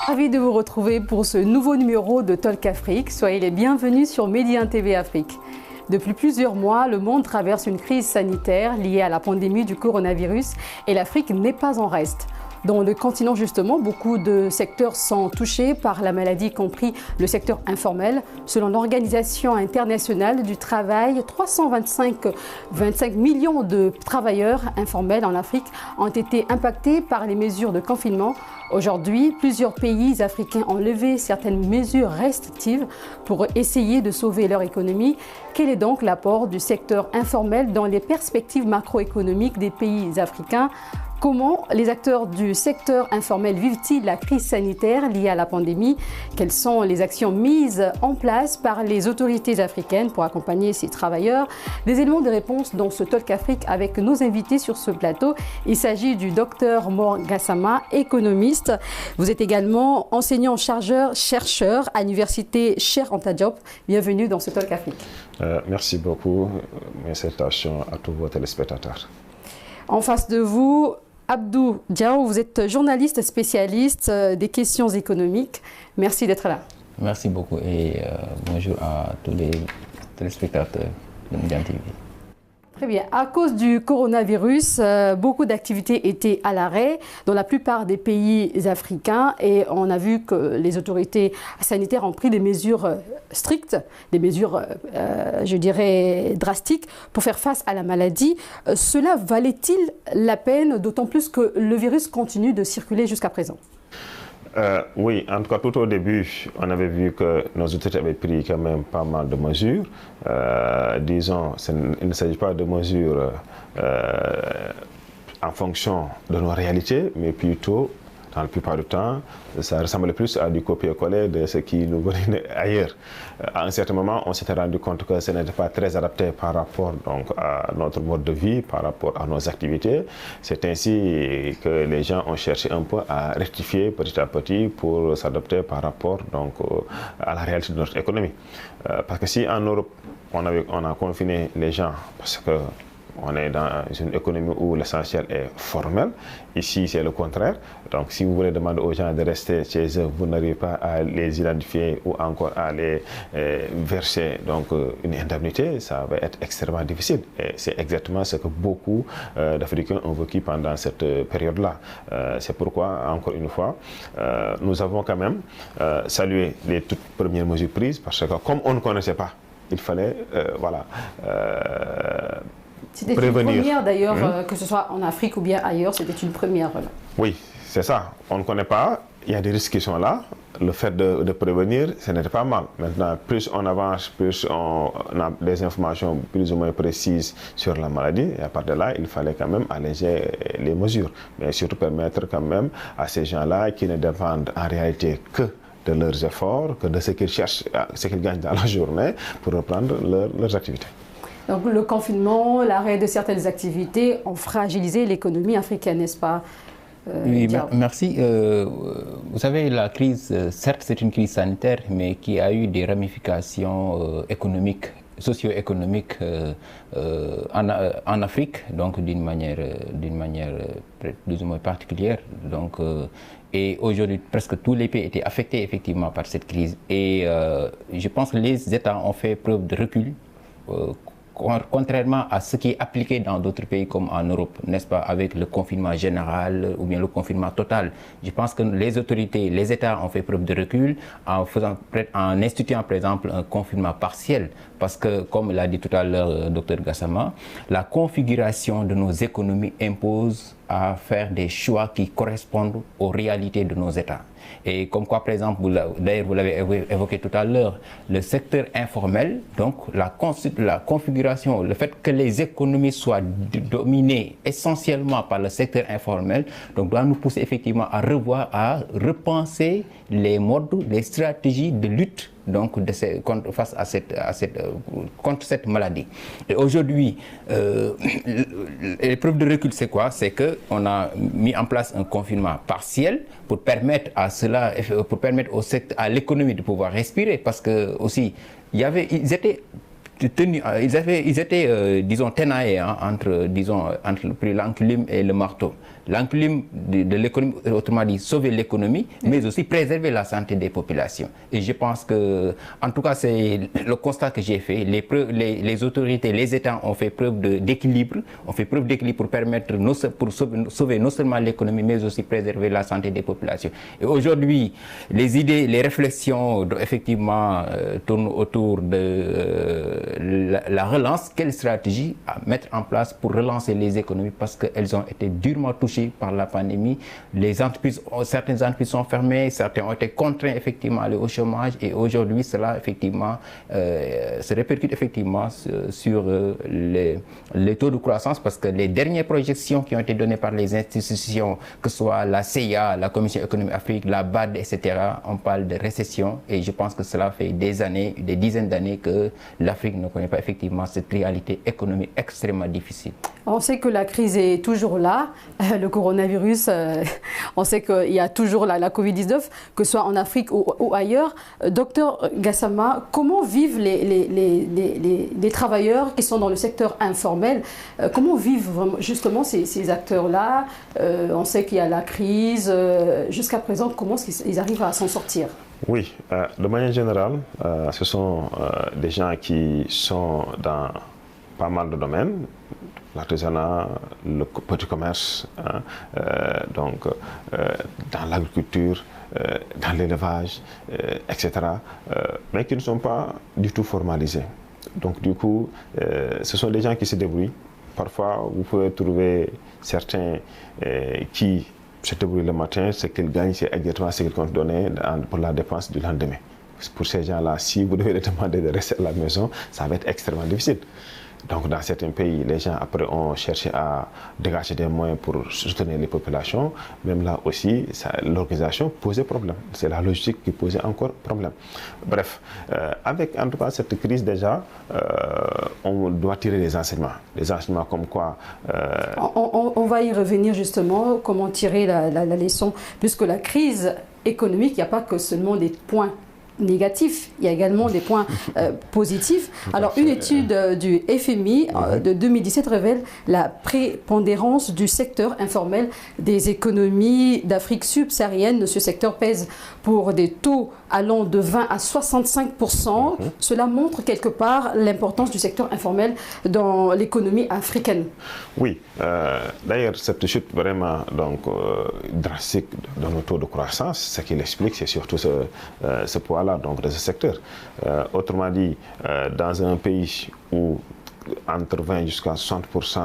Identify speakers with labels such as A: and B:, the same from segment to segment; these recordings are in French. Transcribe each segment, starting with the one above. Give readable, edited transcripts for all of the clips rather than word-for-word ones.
A: Ravi de vous retrouver pour ce nouveau numéro de Talk Afrique. Soyez les bienvenus sur Média TV Afrique. Depuis plusieurs mois, le monde traverse une crise sanitaire liée à la pandémie du coronavirus et l'Afrique n'est pas en reste. Dans le continent, justement, beaucoup de secteurs sont touchés par la maladie, y compris le secteur informel. Selon l'Organisation internationale du travail, 325 millions de travailleurs informels en Afrique ont été impactés par les mesures de confinement. Aujourd'hui, plusieurs pays africains ont levé certaines mesures restrictives pour essayer de sauver leur économie. Quel est donc l'apport du secteur informel dans les perspectives macroéconomiques des pays africains ? Comment les acteurs du secteur informel vivent-ils la crise sanitaire liée à la pandémie? Quelles sont les actions mises en place par les autorités africaines pour accompagner ces travailleurs? Des éléments de réponse dans ce Talk Afrique avec nos invités sur ce plateau. Il s'agit du Dr Mor Gassama, économiste. Vous êtes également enseignant-chercheur à l'université Cheikh Anta Diop. Bienvenue dans ce Talk Afrique.
B: Merci beaucoup. Mes salutations à tous vos téléspectateurs.
A: En face de vous, Abdou Diaw, vous êtes journaliste spécialiste des questions économiques. Merci d'être là.
C: Merci beaucoup et bonjour à tous les téléspectateurs de Média TV.
A: Très bien. À cause du coronavirus, beaucoup d'activités étaient à l'arrêt dans la plupart des pays africains et on a vu que les autorités sanitaires ont pris des mesures strictes, des mesures, je dirais, drastiques pour faire face à la maladie. Cela valait-il la peine, d'autant plus que le virus continue de circuler jusqu'à présent?
B: Oui, en tout cas, tout au début, on avait vu que nos autorités avaient pris quand même pas mal de mesures. Disons, il ne s'agit pas de mesures en fonction de nos réalités, mais plutôt, dans la plupart du temps, ça ressemblait plus à du copier-coller de ce qui nous venait ailleurs. À un certain moment, on s'était rendu compte que ce n'était pas très adapté par rapport donc, à notre mode de vie, par rapport à nos activités. C'est ainsi que les gens ont cherché un peu à rectifier petit à petit pour s'adapter par rapport donc, à la réalité de notre économie. Parce que si en Europe, on a confiné les gens parce que on est dans une économie où l'essentiel est formel. Ici, c'est le contraire. Donc, si vous voulez demander aux gens de rester chez eux, vous n'arrivez pas à les identifier ou encore à les verser donc, une indemnité, ça va être extrêmement difficile. Et c'est exactement ce que beaucoup d'Africains ont vécu pendant cette période-là. C'est pourquoi, encore une fois, nous avons quand même salué les toutes premières mesures prises parce que comme on ne connaissait pas, il fallait,
A: c'était une première d'ailleurs, que ce soit en Afrique ou bien ailleurs, c'était une première. Voilà.
B: Oui, c'est ça. On ne connaît pas, il y a des risques qui sont là. Le fait de prévenir, ce n'était pas mal. Maintenant, plus on avance, plus on a des informations plus ou moins précises sur la maladie. Et à partir de là, il fallait quand même alléger les mesures. Mais surtout permettre quand même à ces gens-là qui ne dépendent en réalité que de leurs efforts, que de ce qu'ils cherchent, ce qu'ils gagnent dans la journée pour reprendre leurs activités.
A: Donc le confinement, l'arrêt de certaines activités ont fragilisé l'économie africaine, n'est-ce pas?
C: Oui, merci. Vous savez, la crise, certes c'est une crise sanitaire, mais qui a eu des ramifications économiques, socio-économiques en Afrique, donc d'une manière plus ou moins particulière. Donc, et aujourd'hui, presque tous les pays étaient affectés effectivement par cette crise. Et je pense que les États ont fait preuve de recul. Contrairement à ce qui est appliqué dans d'autres pays comme en Europe, n'est-ce pas, avec le confinement général ou bien le confinement total. Je pense que les autorités, les États ont fait preuve de recul en instituant par exemple un confinement partiel. Parce que, comme l'a dit tout à l'heure Dr Gassama, la configuration de nos économies impose à faire des choix qui correspondent aux réalités de nos États. Et comme quoi, par exemple, d'ailleurs vous l'avez évoqué tout à l'heure, le secteur informel, donc la configuration, le fait que les économies soient dominées essentiellement par le secteur informel, donc doit nous pousser effectivement à revoir, à repenser les modes, les stratégies de lutte donc, face contre cette maladie. Et aujourd'hui, l'épreuve de recul, c'est quoi? C'est qu'on a mis en place un confinement partiel pour permettre à l'économie de pouvoir respirer, parce que aussi, ils étaient disons, tenaillés entre l'enclume et le marteau. L'enclume de l'économie, autrement dit, sauver l'économie, mais aussi préserver la santé des populations. Et je pense que, en tout cas, c'est le constat que j'ai fait. Les autorités, les États ont fait preuve d'équilibre, pour permettre, pour sauver non seulement l'économie, mais aussi préserver la santé des populations. Et aujourd'hui, les idées, les réflexions, effectivement, tournent autour de la relance. Quelle stratégie à mettre en place pour relancer les économies, parce qu'elles ont été durement touchées par la pandémie. Certaines entreprises sont fermées, certains ont été contraints effectivement à aller au chômage, et aujourd'hui cela effectivement se répercute effectivement sur les taux de croissance, parce que les dernières projections qui ont été données par les institutions, que ce soit la CIA, la Commission économique Afrique, la BAD, etc., on parle de récession, et je pense que cela fait des années, des dizaines d'années que l'Afrique ne connaît pas effectivement cette réalité économique extrêmement difficile.
A: On sait que la crise est toujours là, le coronavirus, on sait qu'il y a toujours la Covid-19, que ce soit en Afrique ou ailleurs. Docteur Gassama, comment vivent les travailleurs qui sont dans le secteur informel? Comment vivent vraiment, justement ces acteurs-là? On sait qu'il y a la crise. Jusqu'à présent, comment est-ce qu'ils arrivent à s'en sortir?
B: Oui, de manière générale, ce sont des gens qui sont dans pas mal de domaines. L'artisanat, le petit commerce, dans l'agriculture, dans l'élevage, etc., mais qui ne sont pas du tout formalisés. Donc du coup, ce sont des gens qui se débrouillent. Parfois, vous pouvez trouver certains qui se débrouillent le matin, ce qu'ils gagnent, c'est exactement ce qu'ils comptent donner pour la dépense du lendemain. Pour ces gens-là, si vous devez les demander de rester à la maison, ça va être extrêmement difficile. Donc dans certains pays, les gens après ont cherché à dégager des moyens pour soutenir les populations. Même là aussi, l'organisation posait problème. C'est la logistique qui posait encore problème. Bref, avec en tout cas cette crise déjà, on doit tirer des enseignements. Des enseignements comme quoi...
A: On va y revenir justement, comment tirer la leçon, puisque la crise économique, il n'y a pas que seulement des points négatifs, il y a également des points positifs. Alors, une étude du FMI de 2017 révèle la prépondérance du secteur informel des économies d'Afrique subsaharienne. Ce secteur pèse pour des taux allant de 20 à 65%. Cela montre quelque part l'importance du secteur informel dans l'économie africaine. Oui,
B: d'ailleurs, cette chute vraiment drastique dans nos taux de croissance, ce qui l'explique, c'est surtout ce poids-là donc de ce secteur. Autrement dit, dans un pays où entre 20 jusqu'à 60%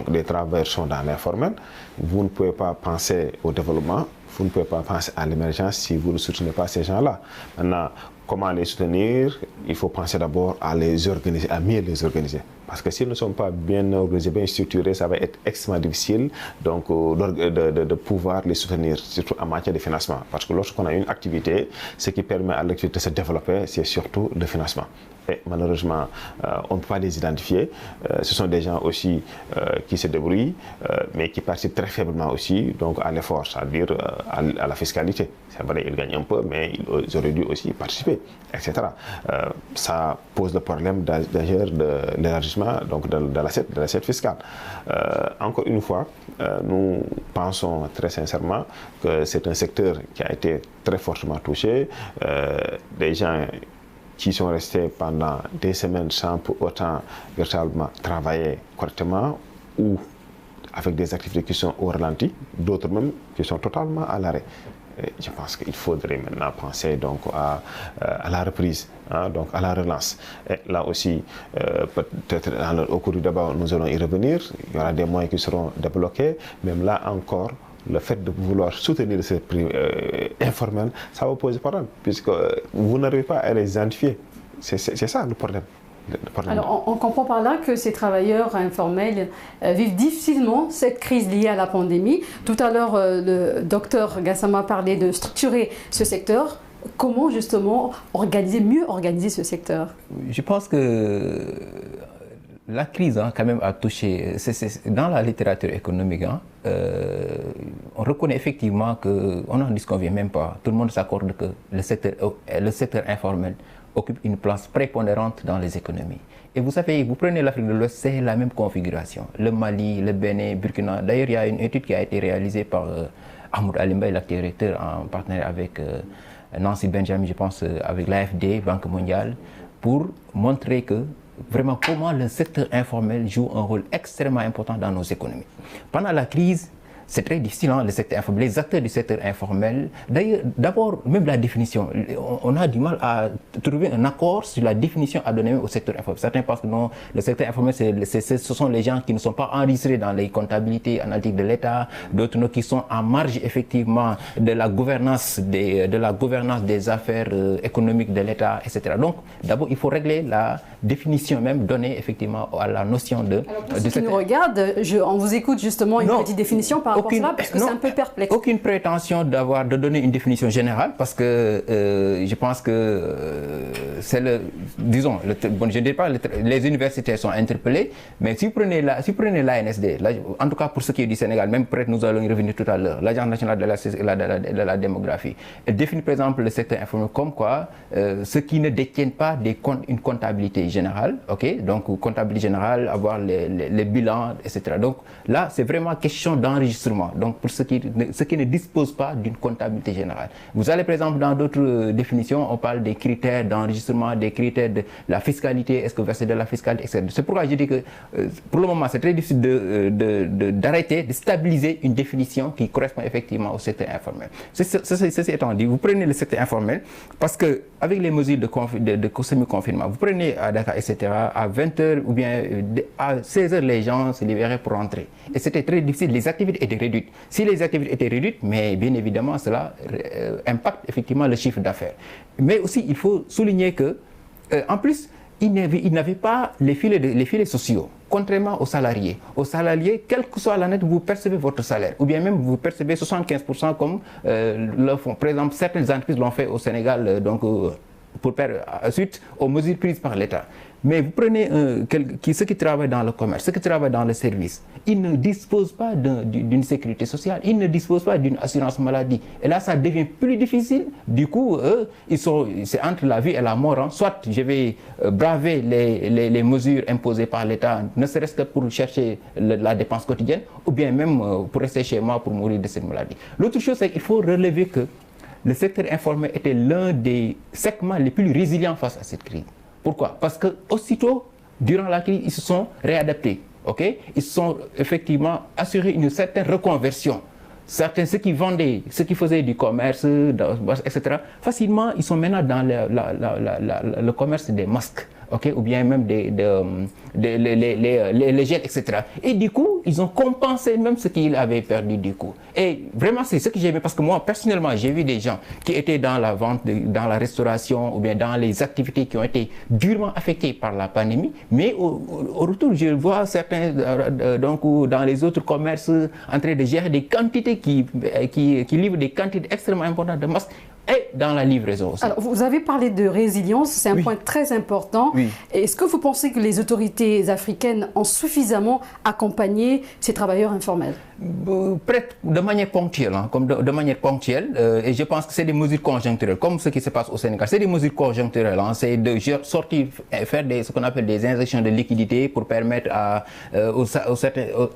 B: des travailleurs sont dans l'informel, vous ne pouvez pas penser au développement, vous ne pouvez pas penser à l'émergence si vous ne soutenez pas ces gens-là. Maintenant, comment les soutenir? Il faut penser d'abord à les organiser, à mieux les organiser. Parce que s'ils ne sont pas bien organisés, bien structurés, ça va être extrêmement difficile donc, de pouvoir les soutenir, surtout en matière de financement. Parce que lorsqu'on a une activité, ce qui permet à l'activité de se développer, c'est surtout le financement. Et malheureusement, on ne peut pas les identifier. Ce sont des gens aussi qui se débrouillent, mais qui participent très faiblement aussi donc à l'effort, c'est-à-dire à la fiscalité. C'est vrai, ils gagnent un peu, mais ils auraient dû aussi participer, etc. Ça pose le problème d'ailleurs de l'élargissement de l'assiette fiscale. Encore une fois, nous pensons très sincèrement que c'est un secteur qui a été très fortement touché. Des gens qui sont restés pendant des semaines sans pour autant véritablement travailler correctement ou avec des activités qui sont au ralenti, d'autres même qui sont totalement à l'arrêt. Je pense qu'il faudrait maintenant penser donc à la reprise, donc à la relance. Et là aussi, peut-être au cours du débat, nous allons y revenir. Il y aura des moyens qui seront débloqués. Même là encore, le fait de vouloir soutenir ce prix informel, ça va poser problème, puisque vous n'arrivez pas à les identifier. C'est ça le problème.
A: Alors, on comprend par là que ces travailleurs informels vivent difficilement cette crise liée à la pandémie. Tout à l'heure, le docteur Gassama parlait de structurer ce secteur. comment justement mieux organiser ce secteur?
C: Je pense que la crise quand même a touché, dans la littérature économique, on reconnaît effectivement qu'on n'en disconvient même pas. Tout le monde s'accorde que le secteur informel occupe une place prépondérante dans les économies. Et vous savez, vous prenez l'Afrique de l'Ouest, c'est la même configuration. Le Mali, le Bénin, Burkina. D'ailleurs, il y a une étude qui a été réalisée par Ahmed Alimba, l'actuel directeur, en partenariat avec Nancy Benjamin, je pense, avec l'AFD, Banque mondiale, pour montrer que vraiment comment le secteur informel joue un rôle extrêmement important dans nos économies. Pendant la crise, c'est très difficile, le secteur informel, les acteurs du secteur informel. D'ailleurs, d'abord, même la définition, on a du mal à trouver un accord sur la définition à donner au secteur informel. Certains pensent que non, le secteur informel, ce sont les gens qui ne sont pas enregistrés dans les comptabilités analytiques de l'État, d'autres qui sont en marge effectivement de la gouvernance des affaires économiques de l'État, etc. Donc, d'abord, il faut régler la définition même donnée effectivement à la notion de...
A: Alors, pour ceux qui nous regardent, on vous écoute justement une petite définition par rapport à cela, parce que c'est un peu perplexe.
C: Aucune prétention de donner une définition générale, parce que je pense que c'est disons, je ne dis pas les universités sont interpellées, mais si vous prenez l'ANSD, en tout cas pour ce qui est du Sénégal, même peut-être nous allons y revenir tout à l'heure, l'Agence nationale de la démographie, elle définit par exemple le secteur informel comme quoi ceux qui ne détiennent pas une comptabilité générale, ok, donc comptabilité générale, avoir les bilans, etc. Donc là, c'est vraiment question d'enregistrement. Donc pour ceux qui ne disposent pas d'une comptabilité générale. Vous allez par exemple dans d'autres définitions, on parle des critères d'enregistrement, des critères de la fiscalité, est-ce que verser de la fiscalité, etc. C'est pourquoi je dis que pour le moment c'est très difficile d'arrêter, de stabiliser une définition qui correspond effectivement au secteur informel. Ceci étant dit, vous prenez le secteur informel parce que avec les mesures de semi-confinement, vous prenez à Dakar, etc., à 20h ou bien à 16h, les gens se libéraient pour rentrer. Et c'était très difficile, les activités étaient réduites. Si les activités étaient réduites, mais bien évidemment, cela impacte effectivement le chiffre d'affaires. Mais aussi, il faut souligner que, en plus, ils n'avaient pas les filets sociaux. Contrairement aux salariés. Aux salariés, quelle que soit l'année, vous percevez votre salaire. Ou bien même vous percevez 75% comme le font. Par exemple, certaines entreprises l'ont fait au Sénégal, pour faire suite aux mesures prises par l'État. Mais vous prenez ceux qui travaillent dans le commerce, ceux qui travaillent dans le service, ils ne disposent pas d'une sécurité sociale, ils ne disposent pas d'une assurance maladie. Et là, ça devient plus difficile. Du coup, c'est entre la vie et la mort. Soit je vais braver les mesures imposées par l'État, ne serait-ce que pour chercher la dépense quotidienne, ou bien même pour rester chez moi pour mourir de cette maladie. L'autre chose, c'est qu'il faut relever que le secteur informel était l'un des segments les plus résilients face à cette crise. Pourquoi? Parce que aussitôt, durant la crise, ils se sont réadaptés. Okay? Ils se sont effectivement assurés une certaine reconversion. Certains, ceux qui vendaient, ceux qui faisaient du commerce, etc., facilement, ils sont maintenant dans le commerce des masques. Okay, ou bien même les gels, etc. Et du coup, ils ont compensé même ce qu'ils avaient perdu du coup. Et vraiment, c'est ce que j'ai aimé, parce que moi, personnellement, j'ai vu des gens qui étaient dans la vente, dans la restauration, ou bien dans les activités qui ont été durement affectées par la pandémie, mais au retour, je vois certains, dans les autres commerces, en train de gérer des quantités qui livrent des quantités extrêmement importantes de masques, et dans la livraison aussi.
A: Alors, vous avez parlé de résilience, c'est un point très important.
C: Oui.
A: Est-ce que vous pensez que les autorités africaines ont suffisamment accompagné ces travailleurs informels?
C: Peut-être de manière ponctuelle, de manière ponctuelle, et je pense que c'est des mesures conjoncturelles, comme ce qui se passe au Sénégal. C'est des mesures conjoncturelles, c'est de sortir, faire ce qu'on appelle des injections de liquidités pour permettre à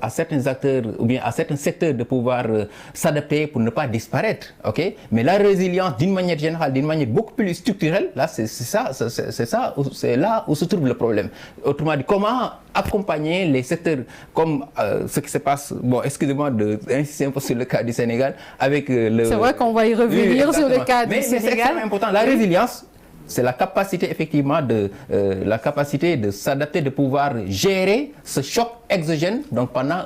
C: certains acteurs, ou bien à certains secteurs de pouvoir s'adapter pour ne pas disparaître. Okay? Mais la résilience, d'une manière générale, d'une manière beaucoup plus structurelle, là, c'est là où se trouve le problème. Autrement dit, comment accompagner les secteurs comme ce qui se passe, bon, excusez-moi d'insister un peu sur le cas du Sénégal, avec le...
A: C'est vrai qu'on va y revenir sur le cas du Sénégal.
C: Mais c'est extrêmement important. La résilience, c'est la capacité effectivement de s'adapter, de pouvoir gérer ce choc exogène, donc pendant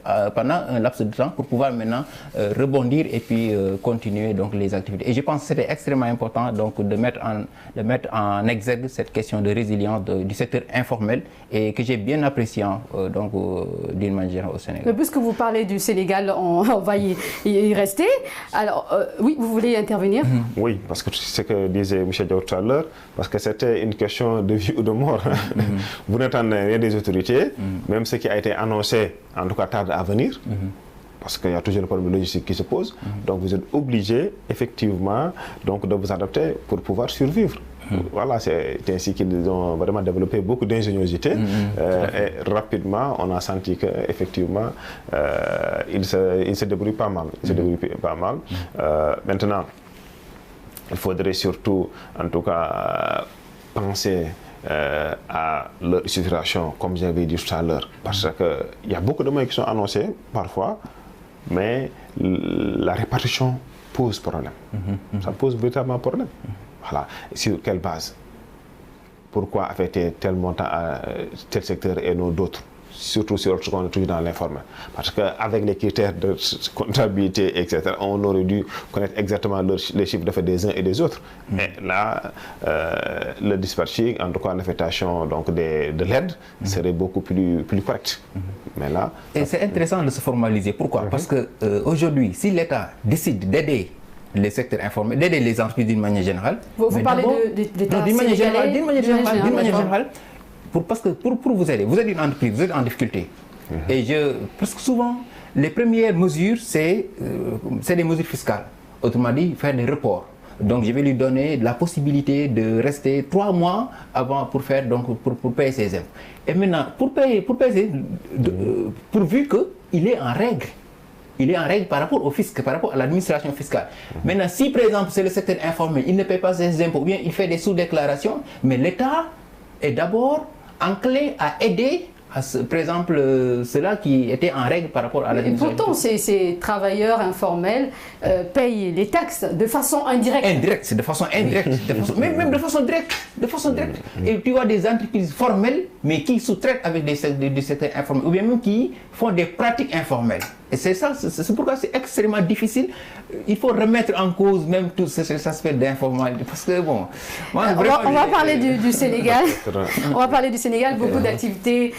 C: un laps de temps, pour pouvoir maintenant rebondir et puis continuer donc les activités. Et je pense que c'était extrêmement important donc de mettre en exergue cette question de résilience du secteur informel et que j'ai bien apprécié donc d'une manière au Sénégal.
A: Mais puisque vous parlez du Sénégal, on va y rester. Alors oui, vous voulez intervenir?
B: Oui, parce que c'est ce que disait M. Diaw tout à l'heure, parce que c'était une question de vie ou de mort. Vous n'entendez rien des autorités, même ce qui a été annoncé, en tout cas tarde à venir, parce qu'il y a toujours le problème logistique qui se pose. Donc vous êtes obligé, effectivement, donc, de vous adapter pour pouvoir survivre. Voilà, c'est ainsi qu'ils ont vraiment développé beaucoup d'ingéniosité. Et rapidement, on a senti qu'effectivement, ils se débrouillent pas mal. Maintenant, il faudrait surtout, en tout cas, penser à leur situation, comme j'avais dit tout à l'heure. Parce qu'il y a beaucoup de moyens qui sont annoncés, parfois, mais la répartition pose problème. Ça pose véritablement problème. Voilà. Sur quelle base? Pourquoi affecter tel montant à tel secteur et non d'autres? Surtout sur ce qu'on est toujours dans l'informel. Parce qu'avec les critères de comptabilité, etc., on aurait dû connaître exactement les chiffres d'affaires des uns et des autres. Et là, le dispatching, en tout cas l'affectation de l'aide, serait beaucoup plus correct. Mais là,
C: et c'est intéressant de se formaliser. Pourquoi? Parce qu'aujourd'hui, si l'État décide d'aider les secteurs informels, d'aider les entreprises d'une manière générale.
A: Vous parlez de l'État
C: d'une manière générale. Parce que pour vous aider, vous êtes une entreprise, vous êtes en difficulté. Et parce que souvent, les premières mesures, c'est des mesures fiscales. Autrement dit, faire des reports. Donc je vais lui donner la possibilité de rester 3 mois avant pour payer ses impôts. Et maintenant, pourvu qu'il est en règle. Il est en règle par rapport au fisc, par rapport à l'administration fiscale. Maintenant, si par exemple c'est le secteur informel, il ne paie pas ses impôts, ou bien il fait des sous-déclarations, mais l'État est d'abord enclin à aider, par exemple, ceux-là qui étaient en règle par rapport à l'administration.
A: Pourtant, ces travailleurs informels payent les taxes de façon indirecte.
C: C'est de façon indirecte, même de façon directe. Et tu vois des entreprises formelles, mais qui sous-traitent avec des secteurs informels, ou bien même qui font des pratiques informelles. Et c'est ça, c'est pourquoi c'est extrêmement difficile. Il faut remettre en cause même tous ces aspects d'informalité. Parce que bon, moi,
A: on va parler du Sénégal. On va parler du Sénégal. Beaucoup d'activités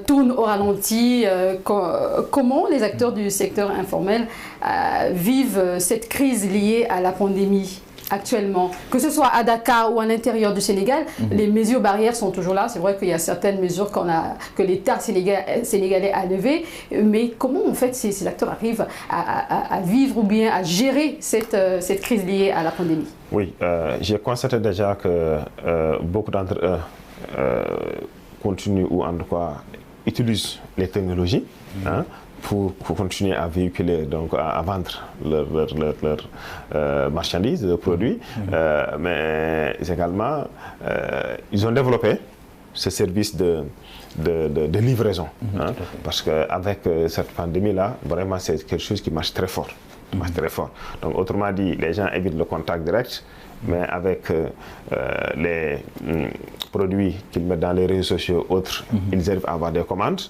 A: tournent au ralenti. Comment les acteurs du secteur informel vivent cette crise liée à la pandémie actuellement, que ce soit à Dakar ou à l'intérieur du Sénégal? Les mesures barrières sont toujours là. C'est vrai qu'il y a certaines mesures que l'État sénégalais a levées, mais comment en fait ces acteurs arrivent à vivre ou bien à gérer cette crise liée à la pandémie?
B: Oui, j'ai constaté déjà que beaucoup d'entre eux continuent ou en tout cas utilisent les technologies pour continuer à véhiculer, donc à vendre leurs marchandises, leurs produits, mais également ils ont développé ce service de livraison, parce qu'avec cette pandémie-là, vraiment c'est quelque chose qui marche très fort. Donc autrement dit, les gens évitent le contact direct, mais avec les produits qu'ils mettent dans les réseaux sociaux autres, ils arrivent à avoir des commandes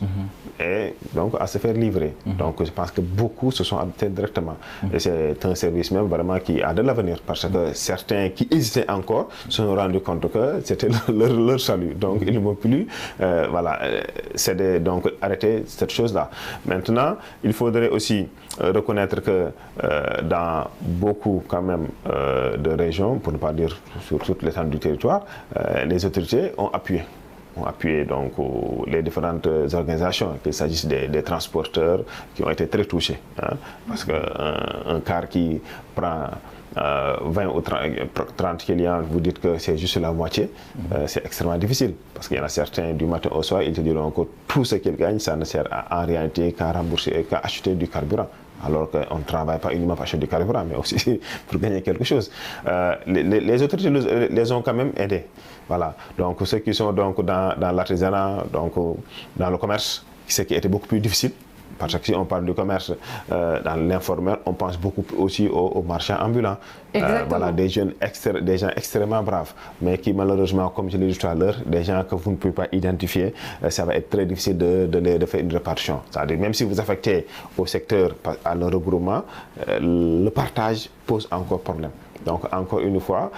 B: et donc à se faire livrer. Donc je pense que beaucoup se sont adaptés directement. Et c'est un service même vraiment qui a de l'avenir, parce que certains qui hésitaient encore se sont rendus compte que c'était leur salut. Donc ils ne vont plus donc arrêter cette chose-là. Maintenant, il faudrait aussi reconnaître que dans beaucoup quand même de régions, pour ne pas dire sur toute l'étendue du territoire, les autorités ont appuyé donc les différentes organisations, qu'il s'agisse des transporteurs qui ont été très touchés. Parce qu'un car qui prend 20 ou 30 clients, vous dites que c'est juste la moitié, c'est extrêmement difficile. Parce qu'il y en a certains, du matin au soir, ils te diront que tout ce qu'ils gagnent, ça ne sert en réalité qu'à rembourser, qu'à acheter du carburant. Alors qu'on ne travaille pas uniquement pour acheter du carburant, mais aussi pour gagner quelque chose. Les autorités les ont quand même aidés. Voilà. Donc ceux qui sont donc dans l'artisanat, donc dans le commerce, ce qui était beaucoup plus difficile, Parce que si on parle du commerce dans l'informel, on pense beaucoup aussi aux marchands ambulants. Voilà, des gens extrêmement braves, mais qui malheureusement, comme je l'ai dit tout à l'heure, des gens que vous ne pouvez pas identifier, ça va être très difficile de faire une répartition. C'est-à-dire, même si vous affectez au secteur, à leur regroupement, le partage pose encore problème. Donc, encore une fois,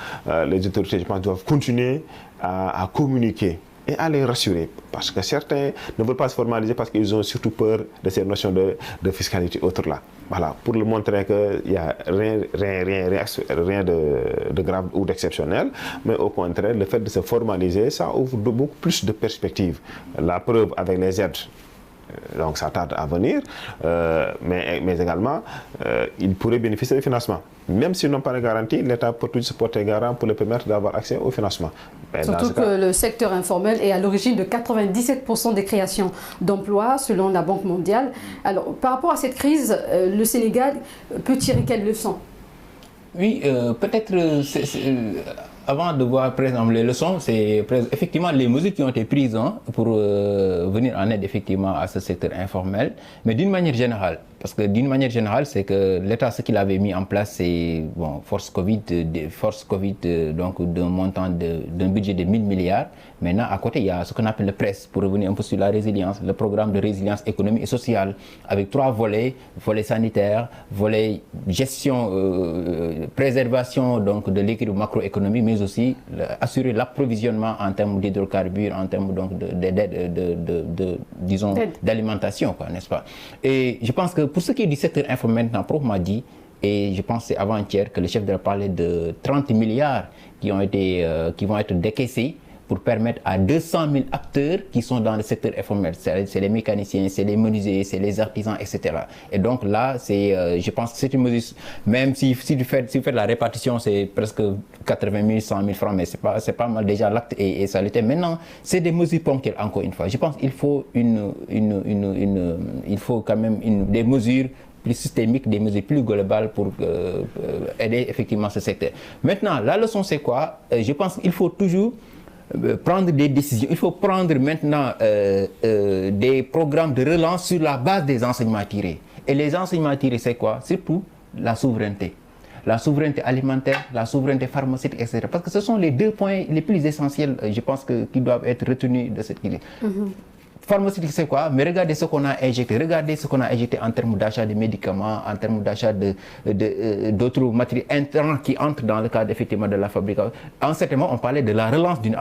B: les autorités, je pense, doivent continuer à communiquer et à les rassurer, parce que certains ne veulent pas se formaliser parce qu'ils ont surtout peur de ces notions de fiscalité autre là. Voilà, pour leur montrer qu'il n'y a rien de grave ou d'exceptionnel, mais au contraire, le fait de se formaliser, ça ouvre beaucoup plus de perspectives. La preuve avec les aides, donc ça tarde à venir, mais également, ils pourraient bénéficier du financement. Même s'ils n'ont pas de garantie, l'État peut toujours se porter garant pour les permettre d'avoir accès au financement.
A: Mais surtout que le secteur informel est à l'origine de 97% des créations d'emplois, selon la Banque mondiale. Alors, par rapport à cette crise, le Sénégal peut tirer quelle leçon?
C: Oui, peut-être... avant de voir, par exemple, les leçons, c'est effectivement les mesures qui ont été prises pour venir en aide effectivement à ce secteur informel, mais d'une manière générale. Parce que d'une manière générale, c'est que l'État, ce qu'il avait mis en place, c'est force Covid, donc d'un montant d'un budget de 1000 milliards. Maintenant, à côté, il y a ce qu'on appelle le PRES, pour revenir un peu sur la résilience, le programme de résilience économique et sociale, avec 3 volets: volet sanitaire, volet gestion, préservation donc de l'équilibre macroéconomique, mais aussi assurer l'approvisionnement en termes d'hydrocarbures, en termes donc disons d'alimentation, n'est-ce pas? Et je pense que pour ce qui est du secteur informel, maintenant, proprement dit, et je pense que c'est avant-hier que le chef de la parlait de 30 milliards qui vont être décaissés pour permettre à 200 000 acteurs qui sont dans le secteur informel, c'est les mécaniciens, c'est les menuisiers, c'est les artisans, etc. Et donc là, je pense que c'est une mesure, même si vous faites la répartition, c'est presque 80 000, 100 000 francs, mais c'est pas mal déjà l'acte et ça l'était. Maintenant, c'est des mesures ponctuelles, encore une fois. Je pense qu'il faut il faut quand même des mesures plus systémiques, des mesures plus globales pour aider effectivement ce secteur. Maintenant, la leçon c'est quoi? Je pense qu'il faut toujours prendre des décisions. Il faut prendre maintenant des programmes de relance sur la base des enseignements tirés. Et les enseignements tirés, c'est quoi? Surtout la souveraineté. La souveraineté alimentaire, la souveraineté pharmaceutique, etc. Parce que ce sont les 2 points les plus essentiels, je pense, qui doivent être retenus de cette crise. Pharmaceutique, c'est quoi? Mais regardez ce qu'on a injecté. Regardez ce qu'on a injecté en termes d'achat de médicaments, en termes d'achat d'autres matériaux intrants qui entrent dans le cadre effectivement de la fabrication. En certain moment, on parlait de la relance d'une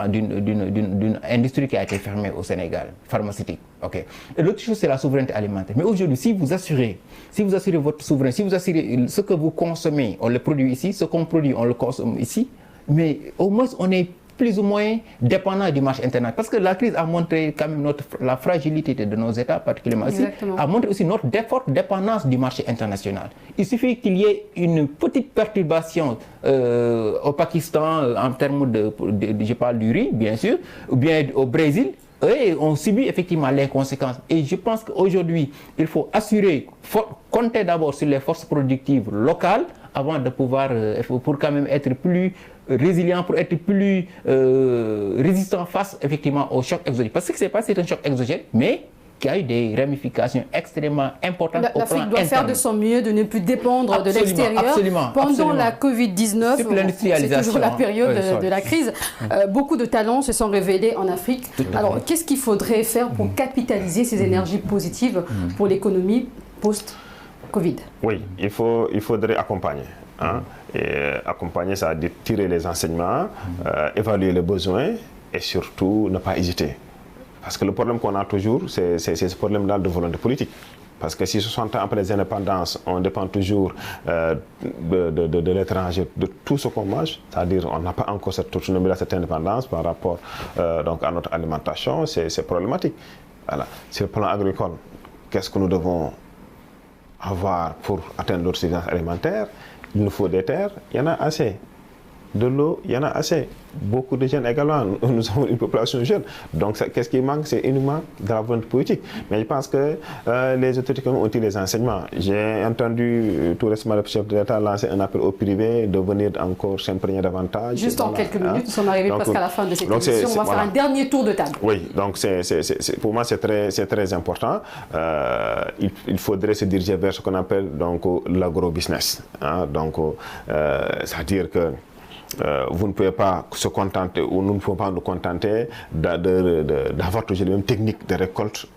C: industrie qui a été fermée au Sénégal, pharmaceutique. Okay. Et l'autre chose, c'est la souveraineté alimentaire. Mais aujourd'hui, si vous assurez votre souveraineté, si vous assurez ce que vous consommez, on le produit ici, ce qu'on produit, on le consomme ici, mais au moins on est plus ou moins dépendant du marché international. Parce que la crise a montré quand même la fragilité de nos États, particulièrement ici, a montré aussi notre forte dépendance du marché international. Il suffit qu'il y ait une petite perturbation au Pakistan en termes je parle du riz, bien sûr, ou bien au Brésil, et on subit effectivement les conséquences. Et je pense qu'aujourd'hui, il faut compter d'abord sur les forces productives locales avant de pouvoir, pour quand même être plus résilient, pour être plus résistant face effectivement au choc exogène. Parce que ce n'est pas un choc exogène, mais qui a eu des ramifications extrêmement importantes au plan interne.
A: L'Afrique doit faire de son mieux de ne plus dépendre de l'extérieur. Pendant la Covid-19, c'est toujours la période de la crise, beaucoup de talents se sont révélés en Afrique. Alors, qu'est-ce qu'il faudrait faire pour capitaliser ces énergies positives pour l'économie post-Covid?
B: Oui, il faudrait accompagner. Et accompagner, ça veut dire tirer les enseignements, évaluer les besoins et surtout ne pas hésiter. Parce que le problème qu'on a toujours, c'est ce problème-là de volonté politique. Parce que si 60 ans après les indépendances, on dépend toujours de l'étranger, de tout ce qu'on mange, c'est-à-dire on n'a pas encore cette autonomie, cette indépendance par rapport donc à notre alimentation, c'est problématique. Voilà. Sur le plan agricole, qu'est-ce que nous devons avoir pour atteindre l'autosuffisance alimentaire? Il nous faut des terres, il y en a assez. de l'eau, il y en a assez. Beaucoup de jeunes également, nous avons une population jeune. Donc, qu'est-ce qui manque? C'est uniquement de la volonté politique. Mais je pense que les autorités ont eu les enseignements. J'ai entendu tout récemment le chef de l'État lancer un appel au privé de venir encore s'imprégner davantage.
A: Juste en quelques minutes, nous sommes arrivés presque à la fin de cette émission. On va faire un dernier tour de table.
B: Oui, donc pour moi, c'est très important. Il faudrait se diriger vers ce qu'on appelle l'agro-business. Hein, donc, c'est-à-dire que vous ne pouvez pas se contenter, ou nous ne pouvons pas nous contenter d'avoir toujours les mêmes techniques de récolte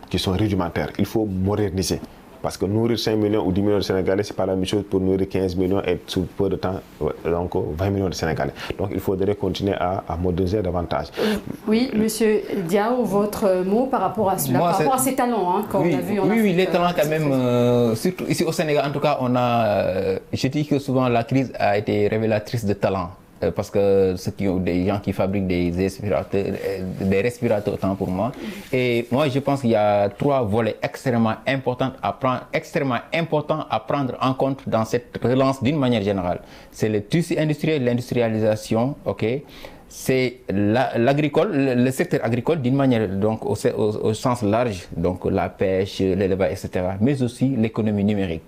B: qui sont rudimentaires. Il faut moderniser. Parce que nourrir 5 millions ou 10 millions de Sénégalais, ce n'est pas la même chose pour nourrir 15 millions et sous peu de temps, donc 20 millions de Sénégalais. Donc il faudrait continuer à moderniser davantage.
A: Oui, Monsieur Diao, votre mot par rapport à cela, par rapport à ces talents qu'on a vus en Afrique.
C: Oui, les talents quand même, surtout ici au Sénégal, en tout cas, on a, je dis que souvent la crise a été révélatrice de talents. Parce que ceux qui ont des gens qui fabriquent des respirateurs autant pour moi. Et moi, je pense qu'il y a 3 volets extrêmement importants à prendre en compte dans cette relance d'une manière générale. C'est le tissu industriel, l'industrialisation, ok. C'est l'agricole, le secteur agricole d'une manière, donc au sens large, donc la pêche, l'élevage, etc. Mais aussi l'économie numérique.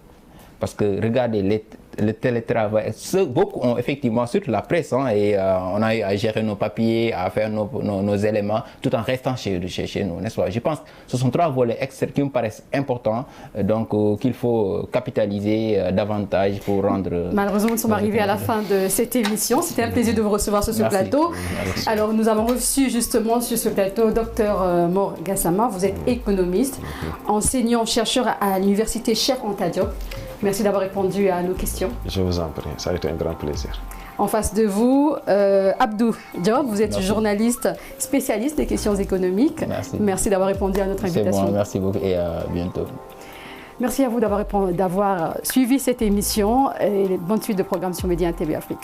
C: Parce que regardez, le télétravail, beaucoup ont effectivement, surtout la presse, hein, et on a eu à gérer nos papiers, à faire nos éléments, tout en restant chez nous, n'est-ce pas? Je pense que ce sont 3 volets externes qui me paraissent importants, donc qu'il faut capitaliser davantage pour rendre...
A: Malheureusement, nous sommes arrivés à la fin de cette émission. C'était un plaisir de vous recevoir sur ce plateau. Merci. Alors, nous avons reçu justement sur ce plateau Dr Mor Gassama. Vous êtes économiste, enseignant, chercheur à l'université Cheikh Anta Diop. Merci d'avoir répondu à nos questions.
B: Je vous en prie, ça a été un grand plaisir.
A: En face de vous, Abdou Diop, vous êtes journaliste spécialiste des questions économiques. Merci d'avoir répondu à notre invitation.
C: C'est moi, merci beaucoup et à bientôt.
A: Merci à vous d'avoir suivi cette émission et bonne suite de programmes sur Média TV Afrique.